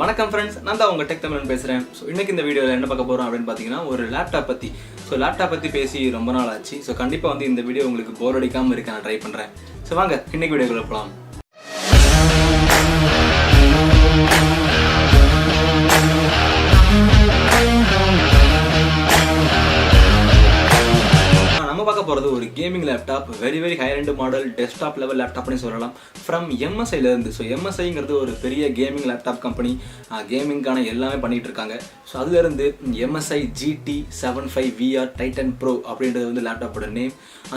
வணக்கம் ஃப்ரெண்ட்ஸ், நான் தான் உங்கள் டெக் தமிழன் பேசுகிறேன். ஸோ இன்றைக்கி இந்த வீடியோவில் என்ன பார்க்க போகிறோம் அப்படின்னு பார்த்தீங்கன்னா, ஒரு லேப்டாப் பற்றி. ஸோ லேப்டாப் பற்றி பேசி ரொம்ப நாள் ஆச்சு. ஸோ கண்டிப்பாக வந்து இந்த வீடியோ உங்களுக்கு போர் அடிக்காமல் இருக்க நான் ட்ரை பண்ணுறேன். ஸோ வாங்க இன்றைக்கி வீடியோக்குள்ளே போகலாம். பார்க்க போகிறது ஒரு gaming laptop, very high end model desktop level லேப்டாப்னு சொல்லலாம். ஃப்ரம் எம்எஸ்ஐலேருந்து. ஸோ எம்எஸ்ஐங்கிறது ஒரு பெரிய கேமிங் லேப்டாப் கம்பெனி, கேமிங்கான எல்லாமே பண்ணிகிட்டு இருக்காங்க. ஸோ அதுலேருந்து MSI GT75VR டைட்டன் ப்ரோ அப்படின்றது வந்து லேப்டாப்போட நேம்.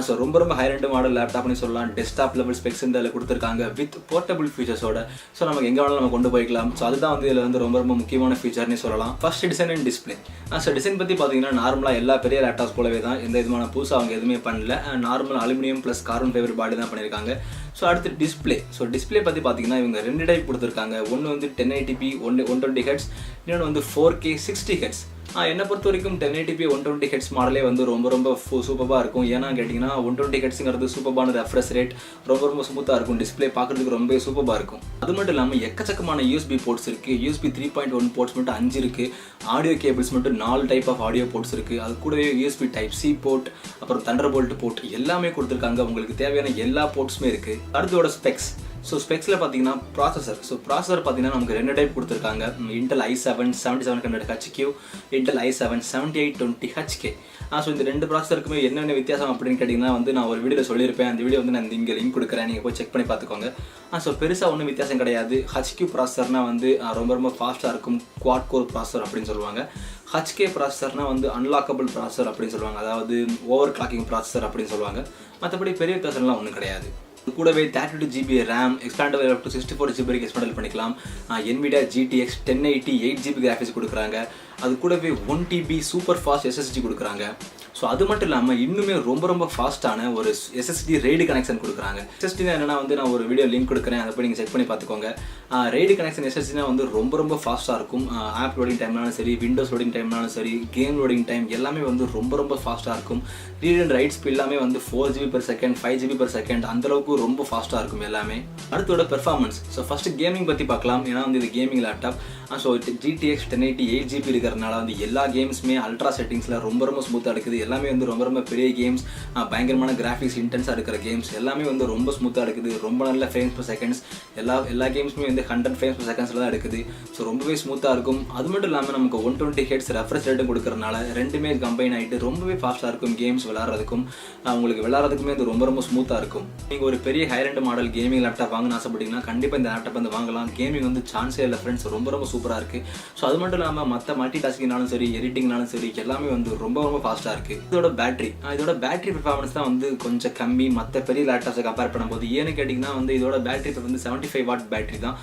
ஸோ ரொம்ப ஹை எண்ட் மாடல் லேப்டாப்னு சொல்லலாம். டெஸ்க்டாப் லெவல் ஸ்பெக்ஸ் இந்த இதில் கொடுத்துருக்காங்க வித் போர்ட்டபிள் ஃபீச்சர்ஸோட. ஸோ நமக்கு எங்கே வேணாலும் நம்ம கொண்டு போய்க்கலாம். ஸோ அதுதான் வந்து இதில் வந்து ரொம்ப முக்கியமான ஃபீச்சர்னே சொல்லலாம். First design and display. So design பற்றி பார்த்தீங்கன்னா நார்மலாக எல்லா பெரிய லேப்டாப்ஸ் போலவே தான், எந்த விதமான புதுசாக அவங்க எதுவுமே பண்ணல. Normal aluminium plus carbon fibre body தான் பண்ணியிருக்காங்க. ஸோ அடுத்து டிஸ்பிளே. ஸோ டிஸ்பிளே பற்றி பார்த்தீங்கன்னா இவங்க 2 டைப் கொடுத்துருக்காங்க. ஒன்று வந்து 1080p 120 Hz, இன்னொன்று வந்து 4K 60 Hz. என்னை பொறுத்த வரைக்கும் 1080p 120 Hz மாடலே வந்து ரொம்ப சூப்பராக இருக்கும். ஏன்னா கேட்டிங்கன்னா 120 Hzங்கிறது சூப்பரான ரெஃப்ரெஷ் ரேட், ரொம்ப ஸ்மூத்தாக இருக்கும். டிஸ்பிளே பார்க்குறதுக்கு ரொம்ப சூப்பராக இருக்கும். அது மட்டும் இல்லாமல் எக்கச்சக்கமான USB போர்ட்ஸ் இருக்குது. USB 3.1 போர்ட்ஸ் மட்டும் 5 இருக்குது. ஆடியோ கேபிள்ஸ் மட்டும் 4 டைப் ஆஃப் ஆடியோ போர்ட்ஸ் இருக்குது. அது கூடவே USB Type C போர்ட், அப்புறம் தண்டர்போல்ட் போர்ட் எல்லாமே கொடுத்துருக்காங்க. உங்களுக்கு தேவையான எல்லா போர்ட்ஸுமே இருக்குது. அடுத்தோட ஸ்பெக்ஸ். ஸோ ஸ்பெக்ஸில் பார்த்தீங்கன்னா ப்ராசஸர். ஸோ ப்ராசஸர் பார்த்தீங்கன்னா நமக்கு 2 டைப் கொடுத்துருக்காங்க. Intel i7 7700HQ, Intel i7 7820HK. So இந்த 2 ப்ராசஸருக்குமே என்னென்ன வித்தியாசம் அப்படின்னு கேட்டிங்கன்னா வந்து நான் ஒரு வீடியோவில் சொல்லியிருப்பேன். அந்த வீடியோ வந்து நான் இங்கே லிங்க் கொடுக்குறேன், நீங்கள் போய் செக் பண்ணி பார்த்துக்கோங்க. ஸோ பெருசாக ஒன்றும் வித்தியாசம் கிடையாது. HQ ப்ராசஸர்னால் வந்து ரொம்ப ஃபாஸ்ட்டாக இருக்கும், குவாட் கோர் ப்ராசஸர் அப்படின்னு சொல்லுவாங்க. HK ப்ராசஸர்னால் வந்து அன்லாக்கபிள் ப்ராசஸர் அப்படின்னு சொல்லுவாங்க, அதாவது ஓவர் கிளாக்கிங் ப்ராசஸர் அப்படின்னு சொல்லுவாங்க. மற்றபடி பெரிய வித்தியாசம்லாம் ஒன்றும் கிடையாது. கூடவே 32GB RAM, expandable up to 64GB வரைக்கும் எக்ஸ்பேண்டபிள் பண்ணிக்கலாம். NVIDIA GTX 1080 8GB கிராஃபிக்ஸ் கொடுக்குறாங்க. அது கூடவே 1TB சூப்பர் ஃபாஸ்ட் SSD கொடுக்குறாங்க. ஸோ அது மட்டும் இல்லாமல் இன்னுமே ரொம்ப ஃபாஸ்ட்டான ஒரு SSD ரெய்டு கனெக்ஷன் கொடுக்குறாங்க. SSD என்னன்னா வந்து நான் ஒரு வீடியோ லிங்க் கொடுக்குறேன், அதை போய் நீங்கள் செக் பண்ணி பார்த்துக்கோங்க. ரெய்டு கனெக்ஷன் SSDனா வந்து ரொம்ப ஃபாஸ்ட்டாக இருக்கும். ஆப் லோடிங் டைம்னாலும் சரி, விண்டோஸ் லோடிங் டைம்னாலும் சரி, கேம் லோடிங் டைம் எல்லாமே வந்து ரொம்ப ஃபாஸ்ட்டாக இருக்கும். ரீட் அண்ட் ரைட் ஸ்பீட் எல்லாமே வந்து 4GB/s 5GB/s அந்தளவுக்கு ரொம்ப ஃபாஸ்ட்டாக இருக்கும் எல்லாமே. அடுத்தோட பெர்ஃபார்மன்ஸ். ஸோ ஃபஸ்ட்டு கேமிங் பற்றி பார்க்கலாம். ஏன்னா வந்து இது gaming laptop. So GTX 1080 8GB இருக்கிறதுனால வந்து எல்லா கேம்ஸுமே அல்ட்ரா செட்டிங்ஸில் ரொம்ப ஸ்மூத்தாக இருக்குது. எல்லாமே வந்து ரொம்ப பெரிய கேம்ஸ், பயங்கரமான கிராஃபிக்ஸ் இன்டென்ஸாக இருக்கிற கேம்ஸ் எல்லாமே வந்து ரொம்ப ஸ்மூத்தாக இருக்குது. ரொம்ப நல்ல ஃப்ரேம்ஸ் per செகண்ட்ஸ் எல்லா கேம்ஸுமே வந்து 100 frames per second தான் எடுக்குது. ஸோ ரொம்பவே ஸ்மூத்தாக இருக்கும். அது மட்டும் இல்லாமல் நமக்கு 120 Hz ரெஃப்ரெஷ் ரேட்டும் கொடுக்கறதுனால ரெண்டுமே கம்பைன் ஆகிட்டு ரொம்பவே ஃபாஸ்ட்டாக இருக்கும். கேம்ஸ் விளாட்றதுக்கும் உங்களுக்கு விளாட்றதுக்குமே வந்து ரொம்ப ஸ்மூத்தாக இருக்கும். நீங்கள் ஒரு பெரிய high end model gaming laptop வாங்கணும்னு ஆசைப்பட்டீங்கன்னா கண்டிப்பாக இந்த லேப்டாப் வந்து வாங்கலாம். கேமிங் வந்து சான்ஸே இல்லை ஃப்ரெண்ட்ஸ், ரொம்ப சூப்பராக இருக்குது. ஸோ அது மட்டும் இல்லாமல் மற்ற மல்டி டாஸ்கிங்னாலும் சரி, எடிட்டிங்னாலும் சரி, எல்லாமே வந்து ரொம்ப ஃபாஸ்ட்டாக இருக்குது. இதோட பேட்டரி பெர்ஃபார்மன்ஸ் தான் வந்து கொஞ்சம் கம்மி மற்ற பெரிய லேப்டாப்ஸை கம்பேர் பண்ணும்போது. ஏன்னு கேட்டிங்கன்னா வந்து இதோட பேட்டரி வந்து 75 வாட் பேட்டரி தான்.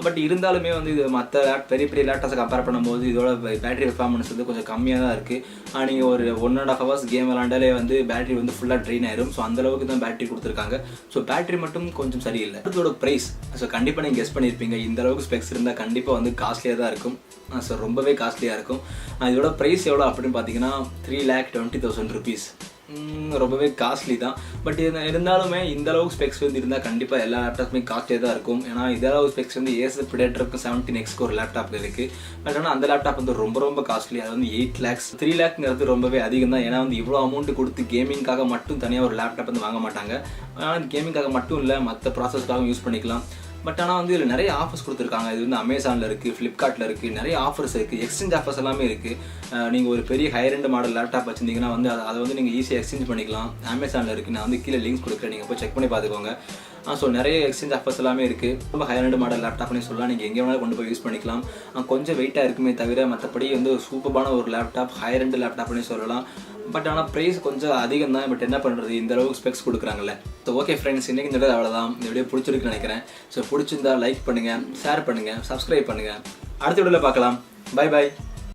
பட் இருந்தாலுமே வந்து இது மற்ற பெரிய லேப்டாப்ஸை கம்பேர் பண்ணும்போது இதோட பேட்டரி பெர்ஃபார்மன்ஸ் வந்து கொஞ்சம் கம்மியாக தான் இருக்குது. நீங்கள் ஒரு 1.5 hours கேம் விளாண்டாலே வந்து பேட்டரி வந்து ஃபுல்லாக ட்ரெயின் ஆயிரும். ஸோ அந்தளவுக்கு தான் பேட்டரி கொடுத்துருக்காங்க. ஸோ பேட்டரி மட்டும் கொஞ்சம் சரியில்லை. இதோட ப்ரைஸ். ஸோ கண்டிப்பாக நீங்கள் கெஸ் பண்ணியிருப்பீங்க, இந்த அளவுக்கு ஸ்பெக்ஸ் இருந்தால் கண்டிப்பாக வந்து காஸ்ட்லியாக தான் இருக்கும். ஸோ ரொம்பவே காஸ்ட்லியாக இருக்கும். இதோட ப்ரைஸ் எவ்வளோ அப்படின்னு பார்த்தீங்கன்னா 3,20,000 rupees. ரொம்பவே காஸ்ட்லி தான். பட் இருந்தாலுமே இந்த அளவுக்கு ஸ்பெக்ஸ் வந்து இருந்தால் கண்டிப்பாக எல்லா லேப்டாப்புமே காஸ்ட்லியாக தான் இருக்கும். ஏன்னா இதளவு ஸ்பெக்ஸ் வந்து Asus Predatorக்கு 17X ஒரு லேப்டாப் இருக்குது. பட் ஆனால் அந்த லேப்டாப் வந்து ரொம்ப காஸ்ட்லி. அது வந்து 8 lakhs. 3 lakhங்கிறது ரொம்பவே அதிகம் தான். ஏன்னா வந்து இவ்வளோ அமௌண்ட் கொடுத்து கேமிங்காக மட்டும் தனியாக ஒரு லேப்டாப் வந்து வாங்க மாட்டாங்க. ஆனால் கேமிங்காக மட்டும் இல்லை, மற்ற ப்ராசஸ்க்காகவும் யூஸ் பண்ணிக்கலாம். பட் ஆனால் வந்து இதில் நிறைய ஆஃபர்ஸ் கொடுத்துருக்காங்க. இது வந்து அமேசானில் இருக்குது, ஃப்ளிப்கார்ட்டில் இருக்குது, நிறைய ஆஃபர்ஸ் இருக்குது, எக்ஸ்சேஞ்ச் ஆஃபர்ஸ் எல்லாமே இருக்குது. நீங்கள் ஒரு பெரிய ஹை எண்ட் மாடல் லேப்டாப் வச்சுருந்தீங்கன்னா வந்து அதை வந்து நீங்கள் ஈஸியாக எக்ஸ்சேஞ்ச் பண்ணிக்கலாம். அமேசானில் இருக்குது, நான் வந்து கீழே லிங்க்ஸ் கொடுக்குறேன், நீங்கள் போய் செக் பண்ணி பார்த்துக்கோங்க. ஸோ நிறைய எக்ஸ்சேஞ்ச் ஆஃபர்ஸ் எல்லாமே இருக்குது. ரொம்ப ஹை எண்ட் மாடல் லேப்டாப்னு சொல்லலாம். நீங்கள் எங்கே வேணாலும் கொண்டு போய் யூஸ் பண்ணிக்கலாம். கொஞ்சம் வெயிட்டாக இருக்குமே தவிர மற்றபடி வந்து சூப்பரான ஒரு லேப்டாப், ஹை எண்ட் லேப்டாப்னு சொல்லலாம். பட் ஆனால் ப்ரைஸ் கொஞ்சம் அதிகம் தான். பட் என்ன பண்ணுறது, இந்த அளவுக்கு ஸ்பெக்ஸ் கொடுக்குறாங்கல்ல. ஸோ ஓகே ஃப்ரெண்ட்ஸ், இன்றைக்கி இந்த வீடியோ அவ்வளோதான். இந்த வீடியோ பிடிச்சிருக்குன்னு நினைக்கிறேன். ஸோ பிடிச்சிருந்தா லைக் பண்ணுங்கள், ஷேர் பண்ணுங்கள், சப்ஸ்கிரைப் பண்ணுங்கள். அடுத்த வீடியோவில் பார்க்கலாம். பை.